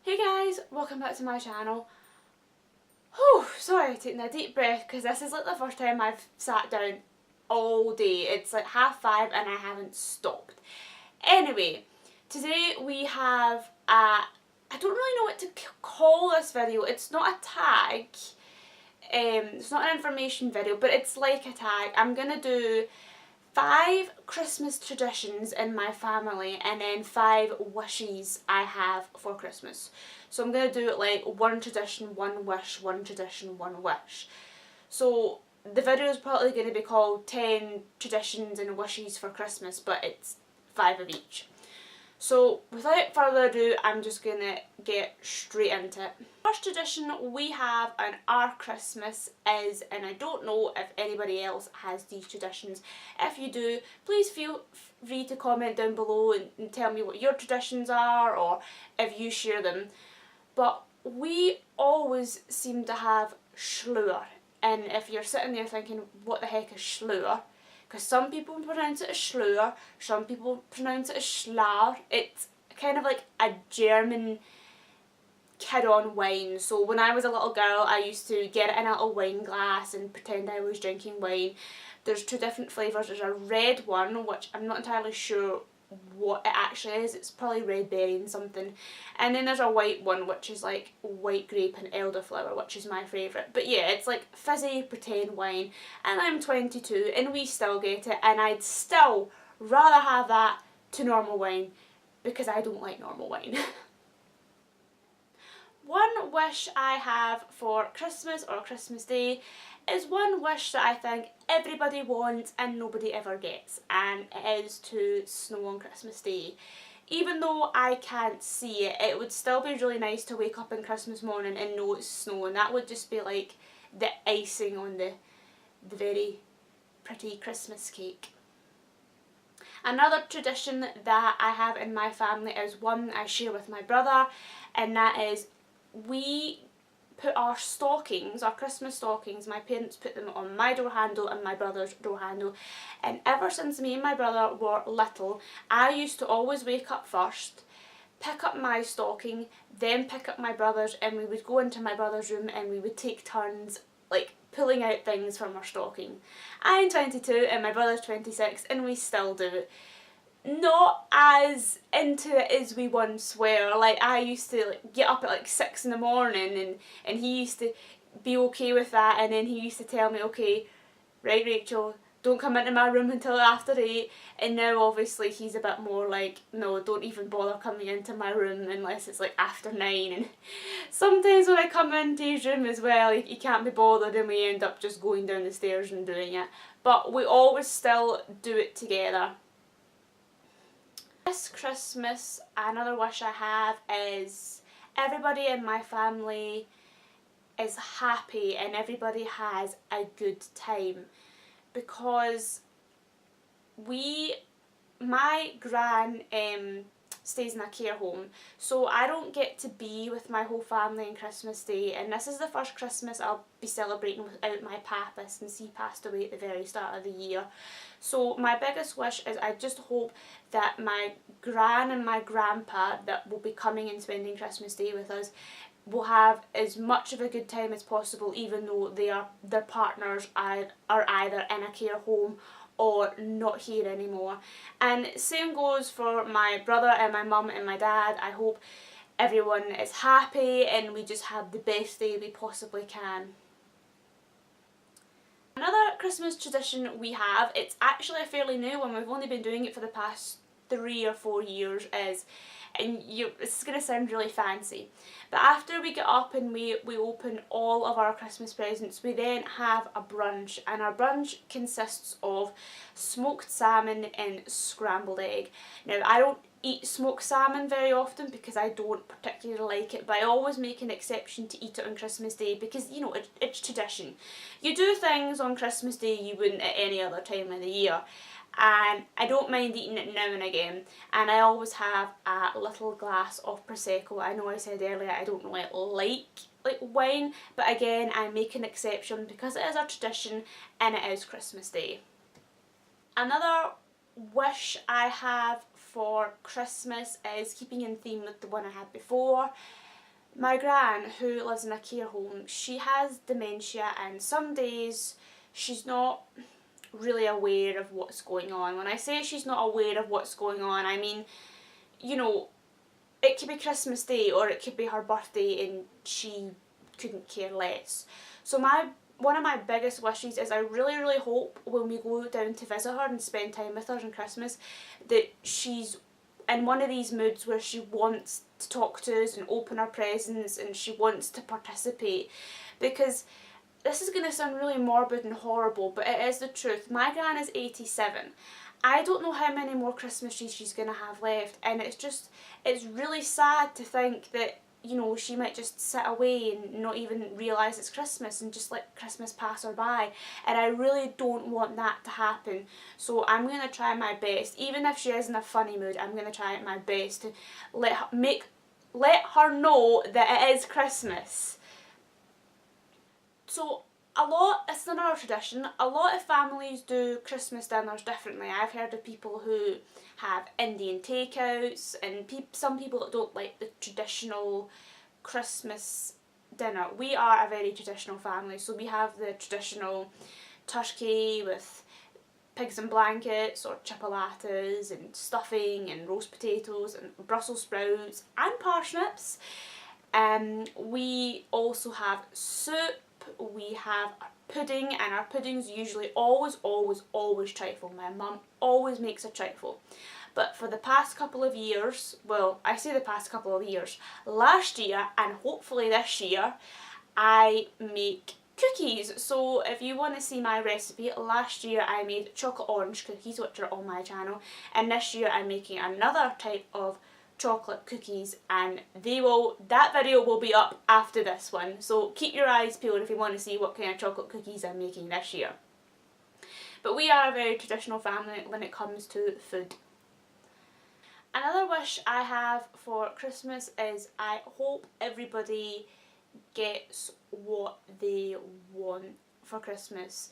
Hey guys, welcome back to my channel. Whew, sorry, taking a deep breath because this is like the first time I've sat down all day. It's like 5:30 and I haven't stopped. Anyway, today we have I don't really know what to call this video. It's not a tag, it's not an information video, but it's like a tag. I'm gonna do 5 Christmas traditions in my family and then 5 wishes I have for Christmas. So I'm going to do it like 1 tradition, 1 wish, 1 tradition, 1 wish. So the video is probably going to be called 10 traditions and wishes for Christmas, but it's 5 of each. So without further ado, I'm just going to get straight into it. First tradition we have on our Christmas is, and I don't know if anybody else has these traditions, if you do, please feel free to comment down below and tell me what your traditions are or if you share them. But we always seem to have schlur, and if you're sitting there thinking what the heck is schlur, because some people pronounce it as schlur, some people pronounce it as schlar. It's kind of like a German kid-on wine. So when I was a little girl, I used to get it in a little wine glass and pretend I was drinking wine. There's 2 different flavours. There's a red one, which I'm not entirely sure what it actually is. It's probably red berry and something. And then there's a white one, which is like white grape and elderflower, which is my favourite. But yeah, it's like fizzy pretend wine. And I'm 22 and we still get it, and I'd still rather have that to normal wine because I don't like normal wine. One wish I have for Christmas or Christmas Day is one wish that I think everybody wants and nobody ever gets, and it is to snow on Christmas Day. Even though I can't see it, it would still be really nice to wake up on Christmas morning and know it's snowing. That would just be like the icing on the very pretty Christmas cake. Another tradition that I have in my family is one I share with my brother, and that is we put our stockings, our Christmas stockings, my parents put them on my door handle and my brother's door handle, and ever since me and my brother were little, I used to always wake up first, pick up my stocking, then pick up my brother's, and we would go into my brother's room and we would take turns like pulling out things from our stocking. I'm 22 and my brother's 26 and we still do it. Not as into it as we once were. Like I used to get up at like 6 in the morning and he used to be okay with that, and then he used to tell me, okay, right Rachel, don't come into my room until after 8, and now obviously he's a bit more like, no, don't even bother coming into my room unless it's like after 9, and sometimes when I come into his room as well he can't be bothered and we end up just going down the stairs and doing it, but we always still do it together. This Christmas, another wish I have is everybody in my family is happy and everybody has a good time, because my gran stays in a care home, so I don't get to be with my whole family on Christmas Day, and this is the first Christmas I'll be celebrating without my papa since he passed away at the very start of the year. So my biggest wish is I just hope that my gran and my grandpa that will be coming and spending Christmas Day with us will have as much of a good time as possible, even though their partners are either in a care home or not here anymore. And same goes for my brother and my mum and my dad. I hope everyone is happy and we just have the best day we possibly can. Another Christmas tradition we have, it's actually a fairly new one, we've only been doing it for the past 3 or 4 years, is, and this is going to sound really fancy, but after we get up and we open all of our Christmas presents, we then have a brunch, and our brunch consists of smoked salmon and scrambled egg. Now I don't eat smoked salmon very often because I don't particularly like it, but I always make an exception to eat it on Christmas Day because, you know, it's tradition. You do things on Christmas Day you wouldn't at any other time of the year, and I don't mind eating it now and again, and I always have a little glass of Prosecco. I know I said earlier I don't really like wine, but again I make an exception because it is a tradition and it is Christmas Day. Another wish I have for Christmas is keeping in theme with the one I had before. My gran, who lives in a care home, she has dementia, and some days she's not really aware of what's going on. When I say she's not aware of what's going on, I mean, you know, it could be Christmas Day or it could be her birthday and she couldn't care less. So one of my biggest wishes is I really, really hope when we go down to visit her and spend time with her on Christmas that she's in one of these moods where she wants to talk to us and open her presents and she wants to participate. Because this is going to sound really morbid and horrible, but it is the truth. My gran is 87. I don't know how many more Christmas trees she's going to have left, and it's really sad to think that, you know, she might just sit away and not even realise it's Christmas and just let Christmas pass her by. And I really don't want that to happen. So I'm going to try my best, even if she is in a funny mood, I'm going to try my best to let her know that it is Christmas. So it's another tradition, a lot of families do Christmas dinners differently. I've heard of people who have Indian takeouts and some people that don't like the traditional Christmas dinner. We are a very traditional family, so we have the traditional turkey with pigs in blankets or chipolatas and stuffing and roast potatoes and Brussels sprouts and parsnips. We also have soup. We have a pudding, and our pudding's usually always trifle. My mum always makes a trifle. But for the past couple of years, well, I say the past couple of years, last year and hopefully this year, I make cookies. So if you want to see my recipe, last year I made chocolate orange cookies, which are on my channel, and this year I'm making another type of chocolate cookies, and that video will be up after this one, so keep your eyes peeled if you want to see what kind of chocolate cookies I'm making this year. But we are a very traditional family when it comes to food. Another wish I have for Christmas is I hope everybody gets what they want for Christmas.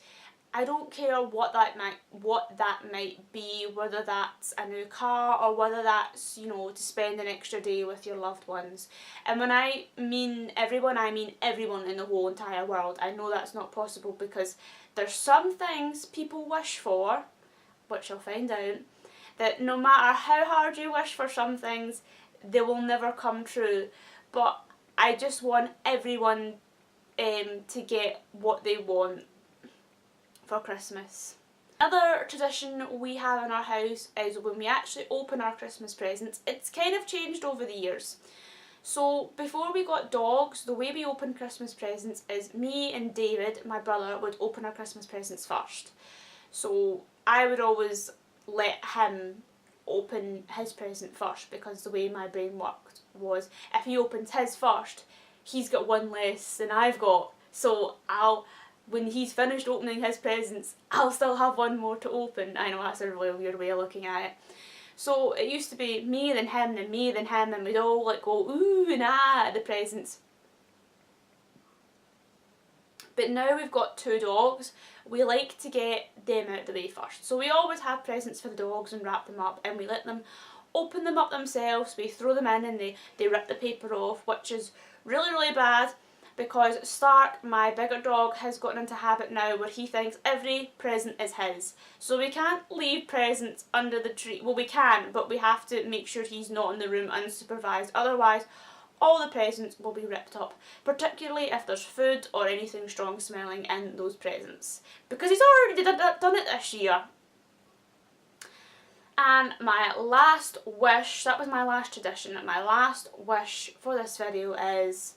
I don't care what that might be, whether that's a new car or whether that's, you know, to spend an extra day with your loved ones. And when I mean everyone, I mean everyone in the whole entire world. I know that's not possible because there's some things people wish for, which I'll find out, that no matter how hard you wish for some things, they will never come true. But I just want everyone to get what they want for Christmas. Another tradition we have in our house is when we actually open our Christmas presents. It's kind of changed over the years. So before we got dogs, the way we open Christmas presents is me and David, my brother, would open our Christmas presents first. So I would always let him open his present first, because the way my brain worked was if he opens his first, he's got one less than I've got. So when he's finished opening his presents, I'll still have one more to open. I know that's a really weird way of looking at it. So it used to be me, then him, then me, then him, and we'd all like go ooh and ah at the presents. But now we've got 2 dogs, we like to get them out of the way first. So we always have presents for the dogs and wrap them up, and we let them open them up themselves. We throw them in and they rip the paper off, which is really, really bad. Because Stark, my bigger dog, has gotten into a habit now where he thinks every present is his. So we can't leave presents under the tree. Well, we can, but we have to make sure he's not in the room unsupervised. Otherwise, all the presents will be ripped up. Particularly if there's food or anything strong smelling in those presents. Because he's already done it this year. And my last wish, that was my last tradition, my last wish for this video is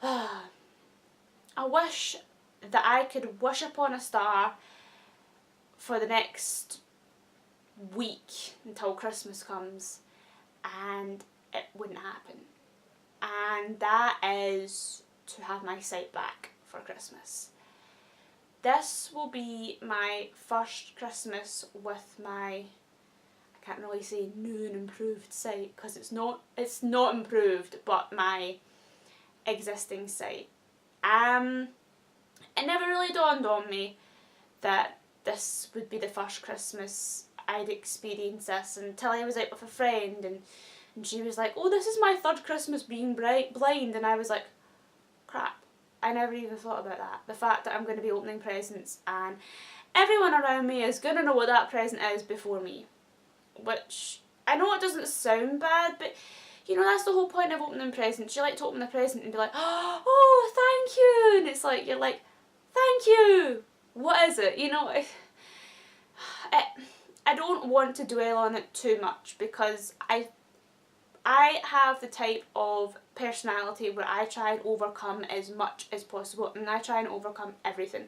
I wish that I could wish upon a star for the next week until Christmas comes and it wouldn't happen. And that is to have my sight back for Christmas. This will be my first Christmas with my, I can't really say new and improved sight because it's not improved, but my existing sight. It never really dawned on me that this would be the first Christmas I'd experience this until I was out with a friend and And she was like, oh, this is my third Christmas being blind. And I was like, crap, I never even thought about that. The fact that I'm going to be opening presents and everyone around me is going to know what that present is before me. Which, I know it doesn't sound bad, but you know, that's the whole point of opening presents. You like to open the present and be like, oh, thank you. And it's like, you're like, thank you. What is it? You know, I don't want to dwell on it too much because I have the type of personality where I try and overcome as much as possible, and I try and overcome everything.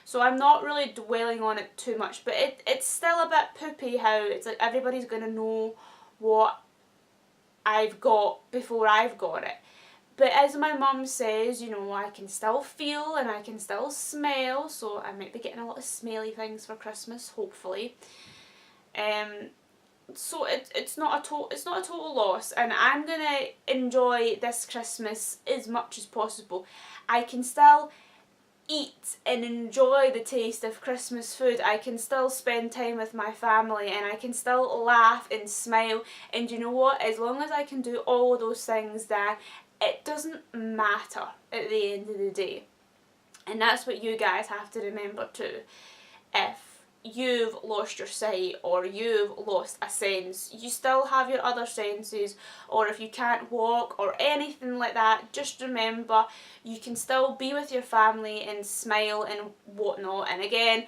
So I'm not really dwelling on it too much, but it's still a bit poopy how it's like everybody's going to know what I've got before I've got it. But as my mum says, you know, I can still feel and I can still smell, so I might be getting a lot of smelly things for Christmas, hopefully. So it's not a total loss, and I'm gonna enjoy this Christmas as much as possible. I can still eat and enjoy the taste of Christmas food. I can still spend time with my family, and I can still laugh and smile. And you know what? As long as I can do all of those things, then it doesn't matter at the end of the day. And that's what you guys have to remember too. If you've lost your sight or you've lost a sense, you still have your other senses, or if you can't walk or anything like that, just remember you can still be with your family and smile and whatnot. And again,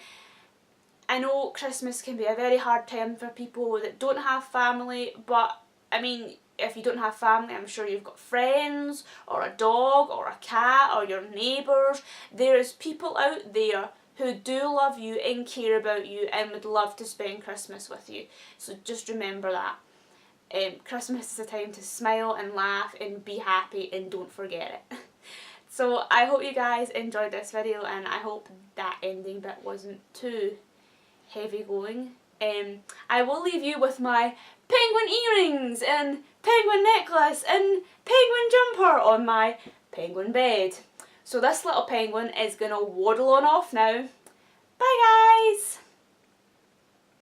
I know Christmas can be a very hard time for people that don't have family, but I mean, if you don't have family, I'm sure you've got friends or a dog or a cat or your neighbours. There's people out there who do love you and care about you and would love to spend Christmas with you. So just remember that. Christmas is a time to smile and laugh and be happy, and don't forget it. So I hope you guys enjoyed this video, and I hope that ending bit wasn't too heavy going. I will leave you with my penguin earrings and penguin necklace and penguin jumper on my penguin bed. So this little penguin is going to waddle on off now. Bye guys!